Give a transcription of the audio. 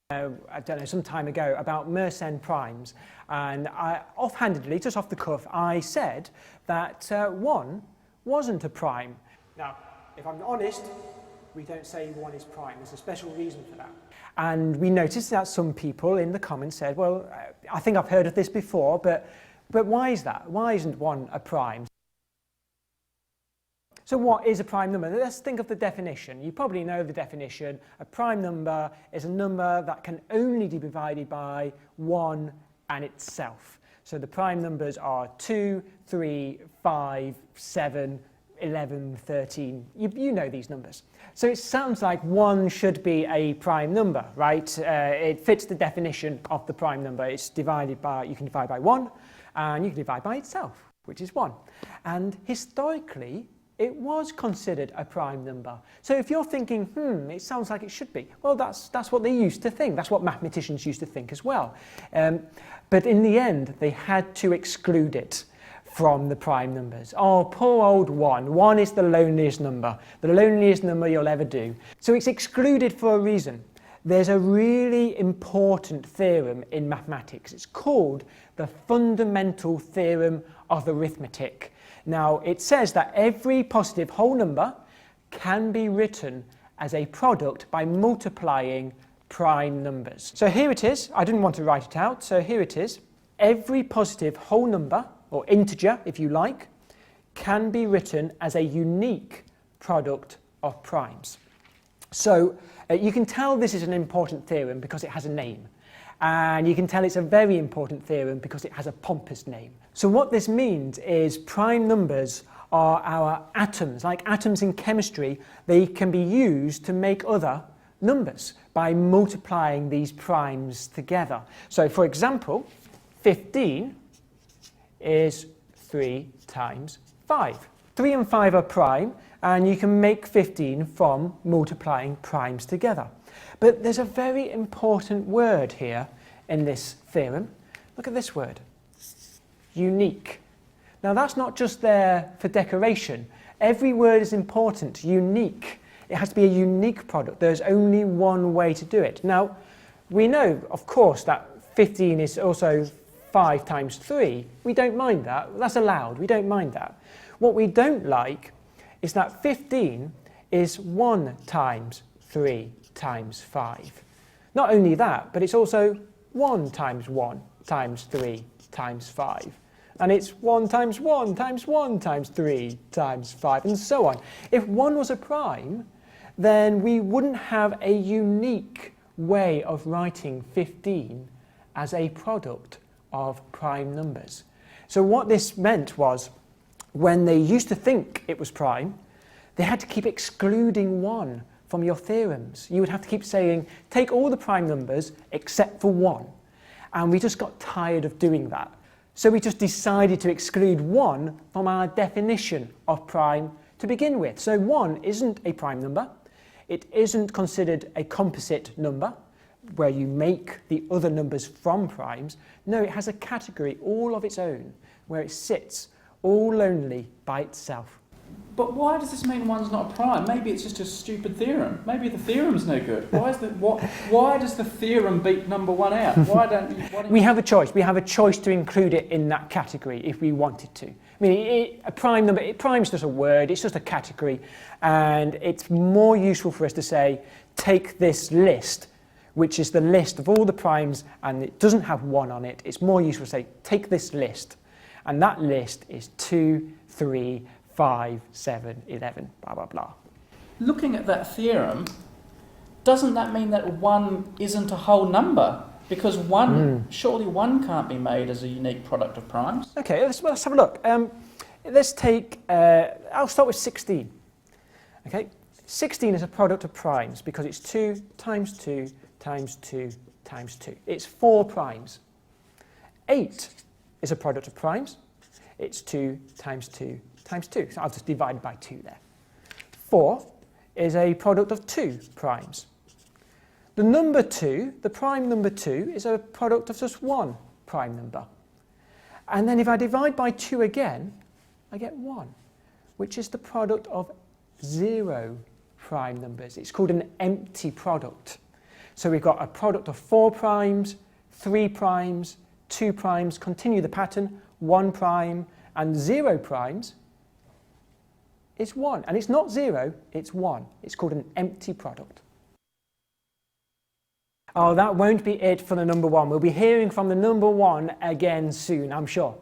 I don't know, some time ago about Mersenne primes, and offhandedly, just off the cuff, I said that 1 wasn't a prime. Now, if I'm honest, we don't say 1 is prime. There's a special reason for that. And we noticed that some people in the comments said, well, I think I've heard of this before, but why is that? Why isn't 1 a prime? So what is a prime number? Let's think of the definition. You probably know the definition. A prime number is a number that can only be divided by 1 and itself. So the prime numbers are 2, 3, 5, 7, 11, 13. You know these numbers. So it sounds like 1 should be a prime number, right? It fits the definition of the prime number. It's divided by, you can divide by 1, and you can divide by itself, which is 1. And historically, it was considered a prime number. So if you're thinking, it sounds like it should be, well, that's what they used to think. That's what mathematicians used to think as well. But in the end, they had to exclude it from the prime numbers. Oh, poor old 1. 1 is the loneliest number you'll ever do. So it's excluded for a reason. There's a really important theorem in mathematics. It's called the fundamental theorem of arithmetic. Now, it says that every positive whole number can be written as a product by multiplying prime numbers. So here it is. I didn't want to write it out, so here it is. Every positive whole number, or integer if you like, can be written as a unique product of primes. So you can tell this is an important theorem because it has a name. And you can tell it's a very important theorem because it has a pompous name. So what this means is prime numbers are our atoms. Like atoms in chemistry, they can be used to make other numbers by multiplying these primes together. So for example, 15 is 3 times 5. 3 and 5 are prime, and you can make 15 from multiplying primes together. But there's a very important word here in this theorem. Look at this word, unique. Now that's not just there for decoration. Every word is important, unique. It has to be a unique product. There's only one way to do it. Now, we know, of course, that 15 is also 5 times 3. We don't mind that. That's allowed. We don't mind that. What we don't like is that 15 is 1 times 3 times 5. Not only that, but it's also 1 times 1 times 3 times 5. And it's 1 times 1 times 1 times 3 times 5, and so on. If 1 was a prime, then we wouldn't have a unique way of writing 15 as a product of prime numbers. So what this meant was, when they used to think it was prime, they had to keep excluding 1 from your theorems. You would have to keep saying, take all the prime numbers except for 1. And we just got tired of doing that. So we just decided to exclude 1 from our definition of prime to begin with. So 1 isn't a prime number. It isn't considered a composite number, where you make the other numbers from primes. No, it has a category all of its own, where it sits all lonely by itself. But why does this mean 1's not a prime? Maybe it's just a stupid theorem. Maybe the theorem's no good. Why does the theorem beat number 1 out? Why don't we have a choice. We have a choice to include it in that category if we wanted to. I mean, a prime number, prime's just a word, it's just a category, and it's more useful for us to say, take this list, which is the list of all the primes, and it doesn't have 1 on it. It's more useful to say, take this list, and that list is 2, 3, 5, 7, 11, blah, blah, blah. Looking at that theorem, doesn't that mean that 1 isn't a whole number? Because surely 1 can't be made as a unique product of primes. Okay, let's have a look. Let's take, I'll start with 16. Okay, 16 is a product of primes because it's 2 times 2 times 2 times 2. It's 4 primes. 8 is a product of primes. It's 2 times 2 times 2. So I'll just divide by 2 there. 4 is a product of 2 primes. The number 2, the prime number 2, is a product of just 1 prime number. And then if I divide by 2 again, I get 1, which is the product of 0 prime numbers. It's called an empty product. So we've got a product of 4 primes, 3 primes, 2 primes, continue the pattern, 1 prime, and 0 primes is 1. And it's not 0, it's 1. It's called an empty product. Oh, that won't be it for the number 1. We'll be hearing from the number 1 again soon, I'm sure.